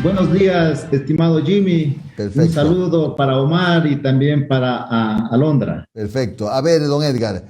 Buenos días, estimado Jimmy. Un Perfecto, saludo para Omar y también para Alondra. perfecto. A ver, don Edgar,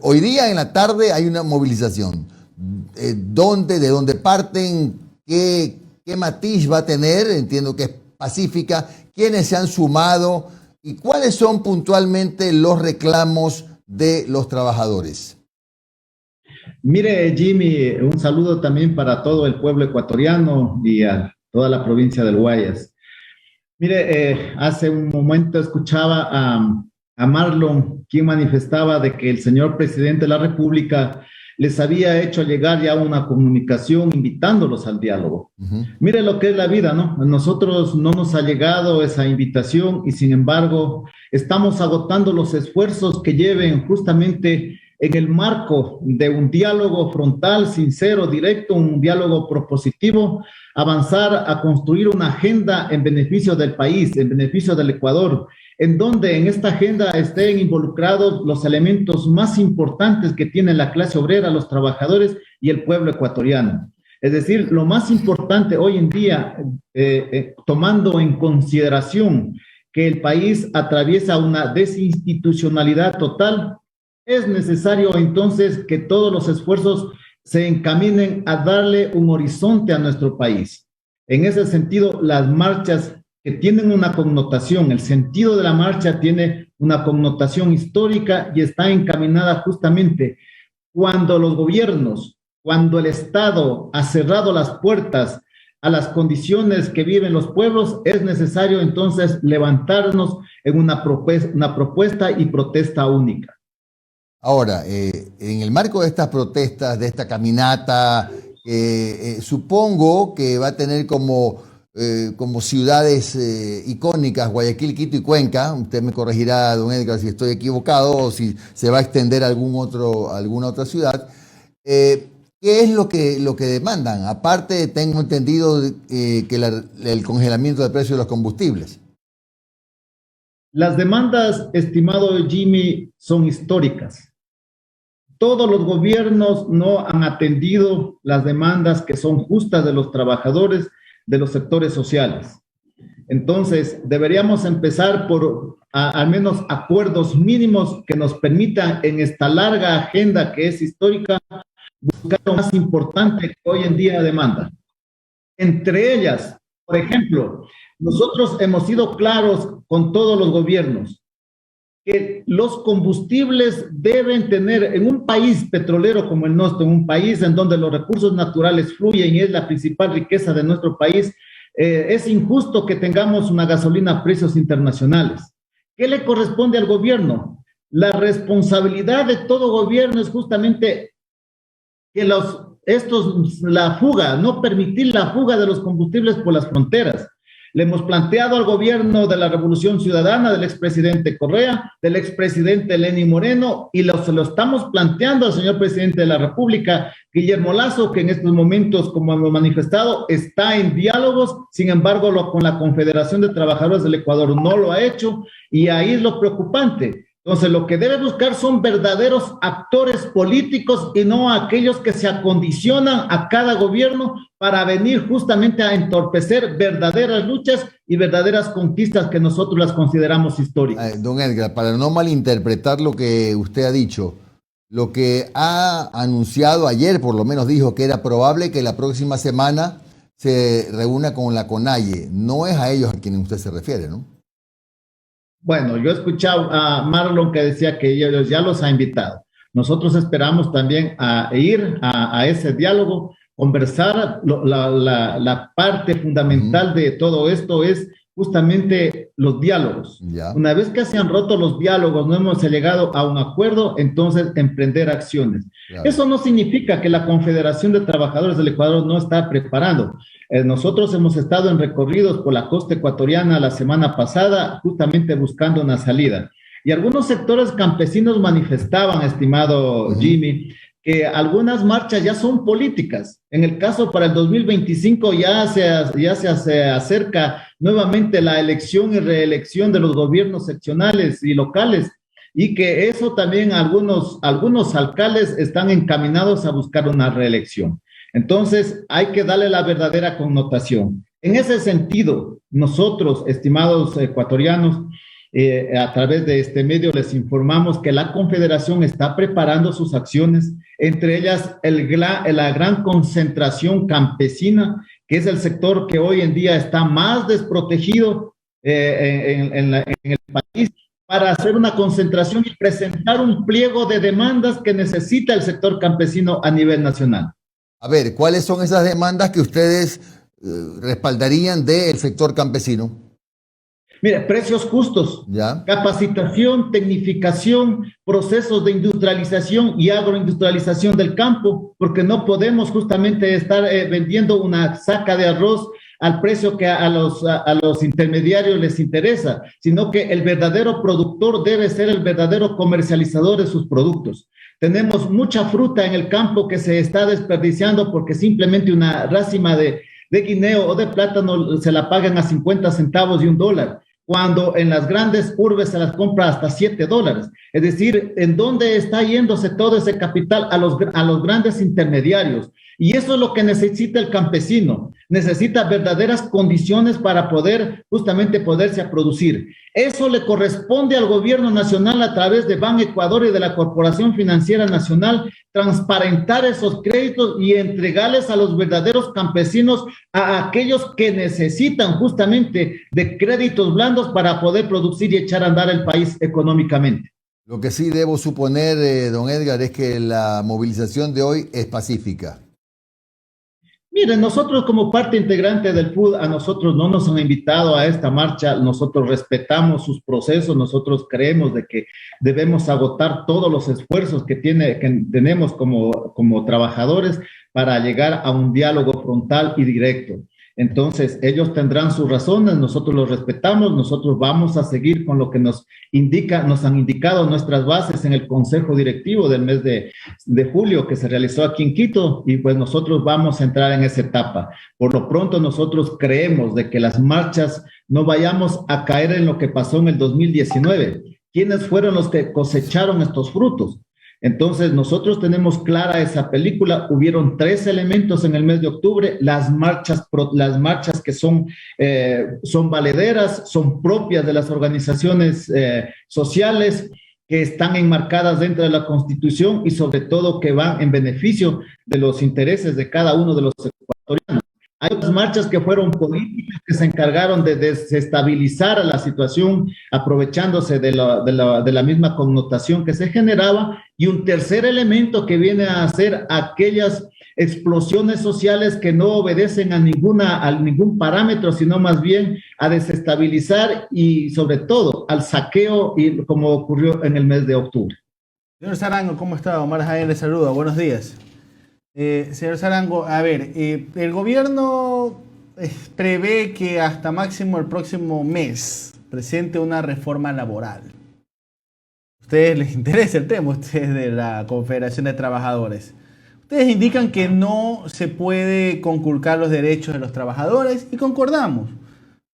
hoy día en la tarde hay una movilización. ¿Dónde, de dónde parten? ¿Qué matiz va a tener? Entiendo que es pacífica. ¿Quiénes se han sumado? ¿Y cuáles son puntualmente los reclamos de los trabajadores? Mire, Jimmy, un saludo también para todo el pueblo ecuatoriano y a toda la provincia del Guayas. Mire, hace un momento escuchaba a Marlon, quien manifestaba de que el señor presidente de la República les había hecho llegar ya una comunicación invitándolos al diálogo. Ujú. Mire lo que es la vida, ¿no? A nosotros no nos ha llegado esa invitación y sin embargo estamos agotando los esfuerzos que lleven justamente en el marco de un diálogo frontal, sincero, directo, un diálogo propositivo, avanzar a construir una agenda en beneficio del país, en beneficio del Ecuador, en donde en esta agenda estén involucrados los elementos más importantes que tiene la clase obrera, los trabajadores y el pueblo ecuatoriano. Es decir, lo más importante hoy en día, tomando en consideración que el país atraviesa una desinstitucionalidad total, es necesario entonces que todos los esfuerzos se encaminen a darle un horizonte a nuestro país. En ese sentido, las marchas que tienen una connotación, el sentido de la marcha tiene una connotación histórica y está encaminada justamente cuando los gobiernos, cuando el Estado ha cerrado las puertas a las condiciones que viven los pueblos, es necesario entonces levantarnos en una propuesta y protesta única. Ahora, en el marco de estas protestas, de esta caminata, supongo que va a tener como ciudades icónicas Guayaquil, Quito y Cuenca. Usted me corregirá, don Edgar, si estoy equivocado o si se va a extender a alguna otra ciudad. ¿Qué es lo que demandan? Aparte, tengo entendido que el congelamiento del precio de los combustibles. Las demandas, estimado Jimmy, son históricas. Todos los gobiernos no han atendido las demandas que son justas de los trabajadores de los sectores sociales. Entonces, deberíamos empezar por al menos acuerdos mínimos que nos permitan en esta larga agenda que es histórica buscar lo más importante que hoy en día demanda. Entre ellas, por ejemplo, nosotros hemos sido claros con todos los gobiernos que los combustibles deben tener en un país petrolero como el nuestro, en un país en donde los recursos naturales fluyen y es la principal riqueza de nuestro país, es injusto que tengamos una gasolina a precios internacionales. ¿Qué le corresponde al gobierno? La responsabilidad de todo gobierno es justamente que la fuga, no permitir la fuga de los combustibles por las fronteras. Le hemos planteado al gobierno de la Revolución Ciudadana, del expresidente Correa, del expresidente Lenín Moreno, y se lo estamos planteando al señor presidente de la República, Guillermo Lasso, que en estos momentos, como hemos manifestado, está en diálogos, sin embargo, con la Confederación de Trabajadores del Ecuador no lo ha hecho, y ahí es lo preocupante. Entonces, lo que debe buscar son verdaderos actores políticos y no aquellos que se acondicionan a cada gobierno para venir justamente a entorpecer verdaderas luchas y verdaderas conquistas que nosotros las consideramos históricas. Don Edgar, para no malinterpretar lo que usted ha dicho, lo que ha anunciado ayer, por lo menos dijo que era probable que la próxima semana se reúna con la CONAIE. No es a ellos a quienes usted se refiere, ¿no? Bueno, yo he escuchado a Marlon que decía que ellos ya los ha invitado. Nosotros esperamos también a ir a ese diálogo, conversar. La parte Ujú. fundamental de todo esto es justamente los diálogos. Ya, Una vez que se han roto los diálogos, no hemos llegado a un acuerdo, entonces emprender acciones. claro. Eso no significa que la Confederación de Trabajadores del Ecuador no está preparando. Nosotros hemos estado en recorridos por la costa ecuatoriana la semana pasada, justamente buscando una salida. Y algunos sectores campesinos manifestaban, estimado Ujú. Jimmy, que algunas marchas ya son políticas. En el caso para el 2025 ya se acerca nuevamente la elección y reelección de los gobiernos seccionales y locales y que eso también algunos alcaldes están encaminados a buscar una reelección. Entonces, hay que darle la verdadera connotación. En ese sentido, nosotros, estimados ecuatorianos, a través de este medio les informamos que la Confederación está preparando sus acciones, entre ellas la gran concentración campesina, que es el sector que hoy en día está más desprotegido en el país, para hacer una concentración y presentar un pliego de demandas que necesita el sector campesino a nivel nacional. A ver, ¿cuáles son esas demandas que ustedes respaldarían del sector campesino? Mire, precios justos, ¿Ya? capacitación, tecnificación, procesos de industrialización y agroindustrialización del campo, porque no podemos justamente estar vendiendo una saca de arroz al precio que a los intermediarios les interesa, sino que el verdadero productor debe ser el verdadero comercializador de sus productos. Tenemos mucha fruta en el campo que se está desperdiciando porque simplemente una racima de guineo o de plátano se la pagan a 50 centavos y $1, cuando en las grandes urbes se las compra hasta $7. Es decir, ¿en dónde está yéndose todo ese capital? A los grandes intermediarios. Y eso es lo que necesita el campesino. Necesita verdaderas condiciones para poder justamente poderse a producir. Eso le corresponde al gobierno nacional a través de Ban Ecuador y de la Corporación Financiera Nacional, transparentar esos créditos y entregarles a los verdaderos campesinos, a aquellos que necesitan justamente de créditos blandos para poder producir y echar a andar el país económicamente. Lo que sí debo suponer, don Edgar, es que la movilización de hoy es pacífica. Miren, nosotros como parte integrante del FUD, a nosotros no nos han invitado a esta marcha, nosotros respetamos sus procesos, nosotros creemos de que debemos agotar todos los esfuerzos que tenemos como trabajadores para llegar a un diálogo frontal y directo. Entonces, ellos tendrán sus razones, nosotros los respetamos, nosotros vamos a seguir con lo que nos han indicado nuestras bases en el Consejo Directivo del mes de julio que se realizó aquí en Quito, y pues nosotros vamos a entrar en esa etapa. Por lo pronto, nosotros creemos de que las marchas no vayamos a caer en lo que pasó en el 2019. ¿Quiénes fueron los que cosecharon estos frutos? Entonces, nosotros tenemos clara esa película. Hubieron 3 elementos en el mes de octubre: las marchas que son valederas, son propias de las organizaciones sociales, que están enmarcadas dentro de la Constitución y sobre todo que van en beneficio de los intereses de cada uno de los ecuatorianos. Hay otras marchas que fueron políticas, que se encargaron de desestabilizar la situación, aprovechándose de la misma connotación que se generaba. Y un tercer elemento que viene a ser aquellas explosiones sociales que no obedecen a ningún parámetro, sino más bien a desestabilizar y sobre todo al saqueo, y como ocurrió en el mes de octubre. Señor Sarango, ¿cómo está? Omar Jaén le saluda, buenos días. Señor Sarango, a ver, el gobierno prevé que hasta máximo el próximo mes presente una reforma laboral. ¿A ustedes les interesa el tema? Ustedes de la Confederación de Trabajadores. Ustedes indican que no se puede conculcar los derechos de los trabajadores y concordamos.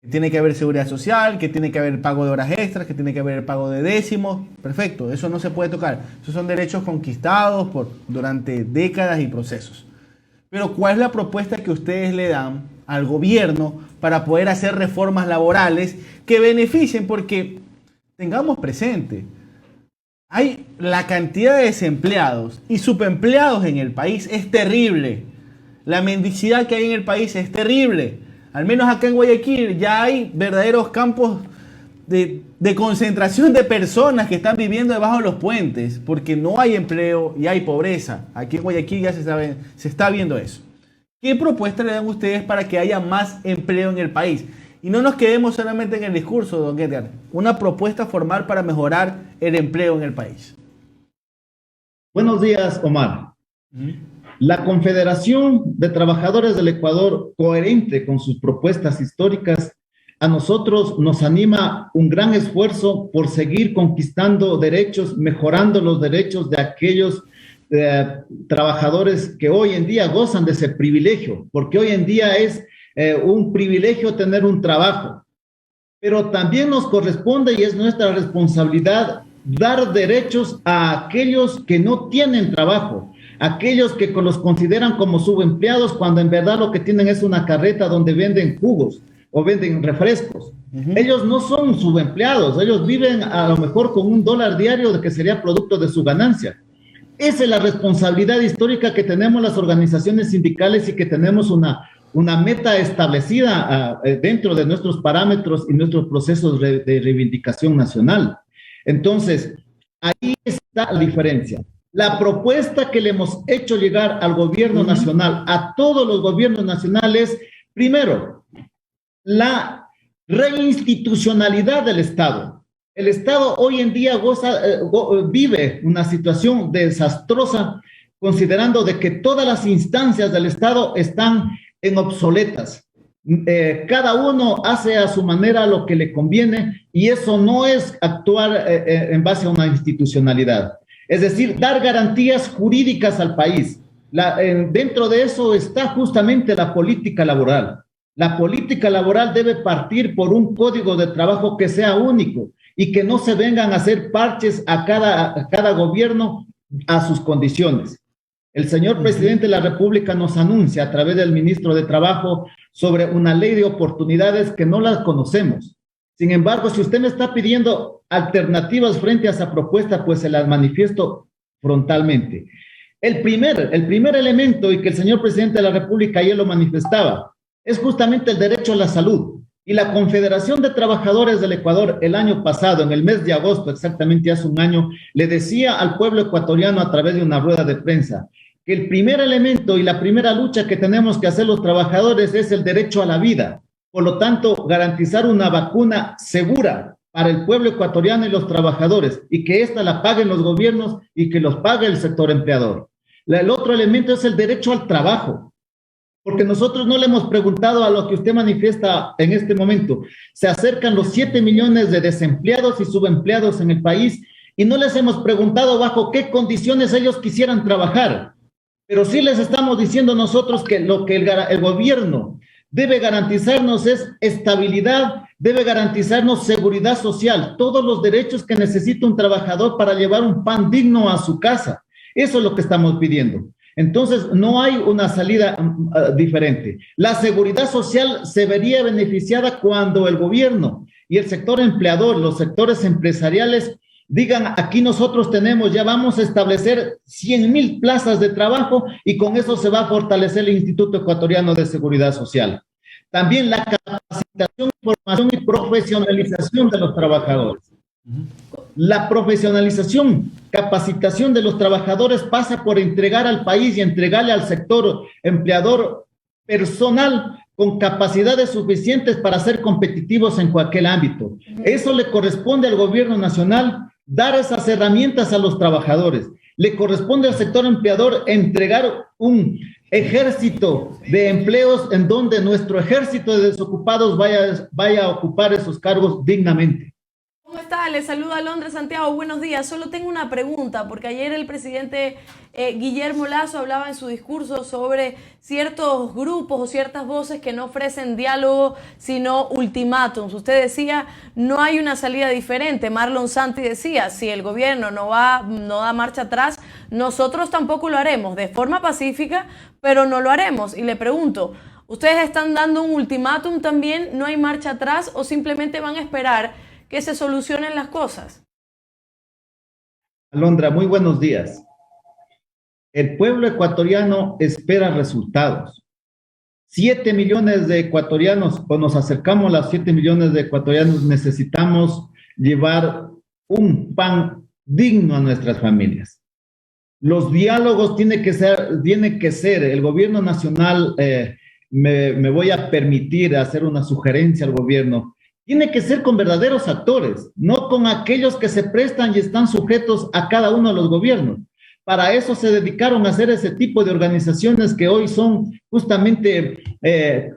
Que tiene que haber seguridad social, que tiene que haber pago de horas extras, que tiene que haber pago de décimos. Perfecto, eso no se puede tocar. Esos son derechos conquistados durante décadas y procesos. Pero ¿cuál es la propuesta que ustedes le dan al gobierno para poder hacer reformas laborales que beneficien? Porque tengamos presente, hay la cantidad de desempleados y subempleados en el país es terrible. La mendicidad que hay en el país es terrible. Al menos acá en Guayaquil ya hay verdaderos campos de concentración de personas que están viviendo debajo de los puentes porque no hay empleo y hay pobreza. Aquí en Guayaquil ya se está viendo eso. ¿Qué propuesta le dan ustedes para que haya más empleo en el país? Y no nos quedemos solamente en el discurso, don Edgar. Una propuesta formal para mejorar el empleo en el país. Buenos días, Omar. La Confederación de Trabajadores del Ecuador, coherente con sus propuestas históricas, a nosotros nos anima un gran esfuerzo por seguir conquistando derechos, mejorando los derechos de aquellos trabajadores que hoy en día gozan de ese privilegio, porque hoy en día es un privilegio tener un trabajo, pero también nos corresponde y es nuestra responsabilidad dar derechos a aquellos que no tienen trabajo, aquellos que los consideran como subempleados cuando en verdad lo que tienen es una carreta donde venden jugos o venden refrescos. Ellos no son subempleados, ellos viven a lo mejor con $1 diario de que sería producto de su ganancia. Esa es la responsabilidad histórica que tenemos las organizaciones sindicales y que tenemos una meta establecida dentro de nuestros parámetros y nuestros procesos de reivindicación nacional. Entonces, ahí está la diferencia. La propuesta que le hemos hecho llegar al gobierno nacional, a todos los gobiernos nacionales, primero, la reinstitucionalidad del Estado. El Estado hoy en día vive una situación desastrosa, considerando de que todas las instancias del Estado están en obsoletas. Cada uno hace a su manera lo que le conviene y eso no es actuar en base a una institucionalidad. Es decir, dar garantías jurídicas al país. Dentro de eso está justamente la política laboral. La política laboral debe partir por un código de trabajo que sea único y que no se vengan a hacer parches a cada gobierno a sus condiciones. El señor presidente de la República nos anuncia a través del ministro de Trabajo sobre una ley de oportunidades que no las conocemos. Sin embargo, si usted me está pidiendo alternativas frente a esa propuesta, pues se las manifiesto frontalmente. El primer elemento, y que el señor presidente de la República ayer lo manifestaba, es justamente el derecho a la salud. Y la Confederación de Trabajadores del Ecuador el año pasado, en el mes de agosto, exactamente hace un año, le decía al pueblo ecuatoriano a través de una rueda de prensa que el primer elemento y la primera lucha que tenemos que hacer los trabajadores es el derecho a la vida. Por lo tanto, garantizar una vacuna segura para el pueblo ecuatoriano y los trabajadores, y que ésta la paguen los gobiernos y que los pague el sector empleador. El otro elemento es el derecho al trabajo, porque nosotros no le hemos preguntado a lo que usted manifiesta en este momento. Se acercan los 7 millones de desempleados y subempleados en el país y no les hemos preguntado bajo qué condiciones ellos quisieran trabajar. Pero sí les estamos diciendo nosotros que lo que el gobierno debe garantizarnos es estabilidad, debe garantizarnos seguridad social, todos los derechos que necesita un trabajador para llevar un pan digno a su casa. Eso es lo que estamos pidiendo. Entonces, no hay una salida diferente. La seguridad social se vería beneficiada cuando el gobierno y el sector empleador, los sectores empresariales, digan, aquí nosotros ya vamos a establecer 100,000 plazas de trabajo y con eso se va a fortalecer el Instituto Ecuatoriano de Seguridad Social. También la capacitación, formación y profesionalización de los trabajadores. La profesionalización, capacitación de los trabajadores pasa por entregar al país y entregarle al sector empleador personal con capacidades suficientes para ser competitivos en cualquier ámbito. Eso le corresponde al gobierno nacional, dar esas herramientas a los trabajadores. Le corresponde al sector empleador entregar un ejército de empleos en donde nuestro ejército de desocupados vaya a ocupar esos cargos dignamente. ¿Cómo está? Les saluda Londres Santiago, buenos días. Solo tengo una pregunta, porque ayer el presidente Guillermo Lasso hablaba en su discurso sobre ciertos grupos o ciertas voces que no ofrecen diálogo, sino ultimátums. Usted decía, no hay una salida diferente. Marlon Santi decía, si el gobierno no da marcha atrás, nosotros tampoco lo haremos, de forma pacífica, pero no lo haremos. Y le pregunto, ¿ustedes están dando un ultimátum también, no hay marcha atrás, o simplemente van a esperar que se solucionen las cosas? Alondra, muy buenos días. El pueblo ecuatoriano espera resultados. 7 millones de ecuatorianos, o nos acercamos a los 7 millones de ecuatorianos, necesitamos llevar un pan digno a nuestras familias. Los diálogos tienen que ser, el gobierno nacional, me voy a permitir hacer una sugerencia al gobierno, tiene que ser con verdaderos actores, no con aquellos que se prestan y están sujetos a cada uno de los gobiernos. Para eso se dedicaron a hacer ese tipo de organizaciones que hoy son justamente, se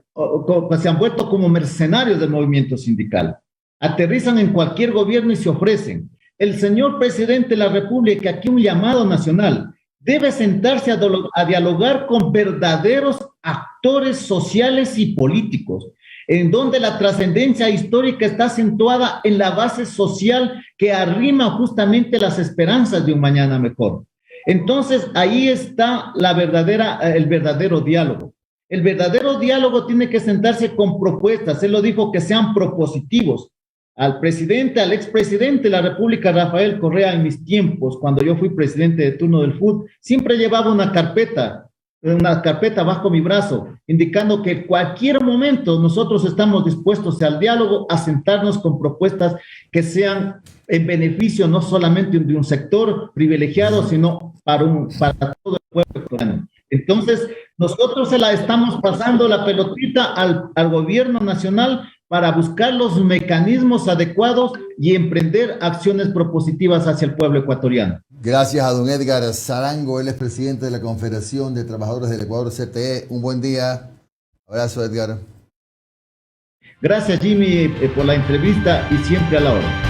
han vuelto como mercenarios del movimiento sindical. Aterrizan en cualquier gobierno y se ofrecen. El señor presidente de la República, aquí un llamado nacional, debe sentarse a dialogar con verdaderos actores sociales y políticos, en donde la trascendencia histórica está acentuada en la base social que arrima justamente las esperanzas de un mañana mejor. Entonces, ahí está el verdadero diálogo. El verdadero diálogo tiene que sentarse con propuestas. Él lo dijo, que sean propositivos. Al expresidente de la República, Rafael Correa, en mis tiempos, cuando yo fui presidente de turno del FUT, siempre llevaba una carpeta bajo mi brazo, indicando que en cualquier momento nosotros estamos dispuestos al diálogo, a sentarnos con propuestas que sean en beneficio no solamente de un sector privilegiado, sino para todo el pueblo ecuatoriano. Entonces, nosotros se la estamos pasando la pelotita al gobierno nacional para buscar los mecanismos adecuados y emprender acciones propositivas hacia el pueblo ecuatoriano. Gracias a don Edgar Zarango, él es presidente de la Confederación de Trabajadores del Ecuador, CTE. Un buen día. Abrazo, Edgar. Gracias, Jimmy, por la entrevista y siempre a la hora.